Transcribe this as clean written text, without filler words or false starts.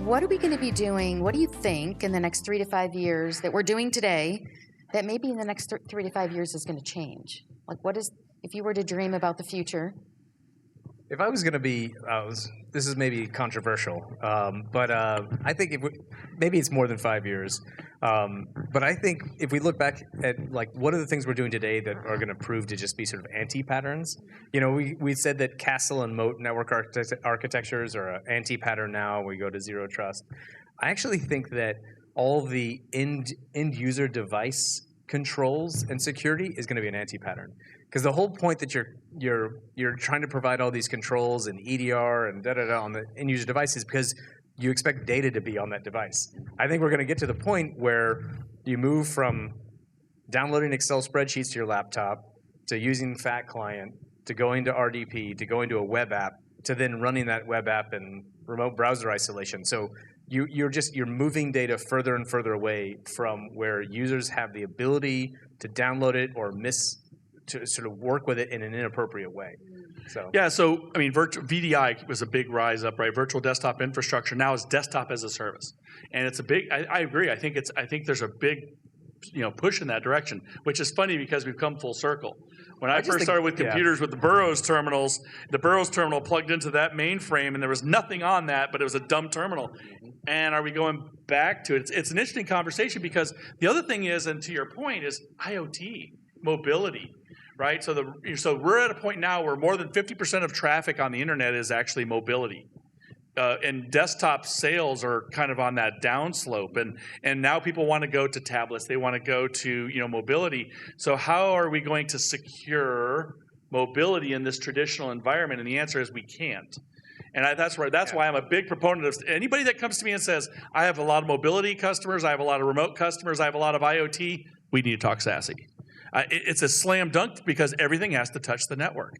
What are we going to be doing? What do you think in the next 3 to 5 years that we're doing today that maybe in the next 3 to 5 years is going to change? Like, what is, if you were to dream about the future? If I was going to be, this is maybe controversial, but I think maybe it's more than 5 years. But I think if we look back at like what are the things we're doing today that are going to prove to just be sort of anti-patterns? You know, we said that castle and moat network architectures are an anti-pattern now. We go to zero trust. I actually think that all the end user device controls and security is going to be an anti-pattern. Because the whole point that you're trying to provide all these controls and EDR and on the end user device is because you expect data to be on that device. I think we're going to get to the point where you move from downloading Excel spreadsheets to your laptop to using Fat Client to going to RDP to going to a web app to then running that web app in remote browser isolation. So you're moving data further and further away from where users have the ability to download it or to sort of work with it in an inappropriate way. So I mean, VDI was a big rise up, right? Virtual desktop infrastructure now is desktop as a service, and it's a big. I agree. I think there's a big, push in that direction, which is funny because we've come full circle. When I first started with computers with the Burroughs terminals, the Burroughs terminal plugged into that mainframe, and there was nothing on that, but it was a dumb terminal. And are we going back to it? It's an interesting conversation because the other thing is, and to your point, is IoT, mobility. Right, so we're at a point now where more than 50% of traffic on the internet is actually mobility, and desktop sales are kind of on that downslope, and now people want to go to tablets, they want to go to mobility. So how are we going to secure mobility in this traditional environment? And the answer is we can't. And that's why I'm a big proponent of anybody that comes to me and says, I have a lot of mobility customers, I have a lot of remote customers, I have a lot of IoT. We need to talk SASE. It's a slam dunk because everything has to touch the network.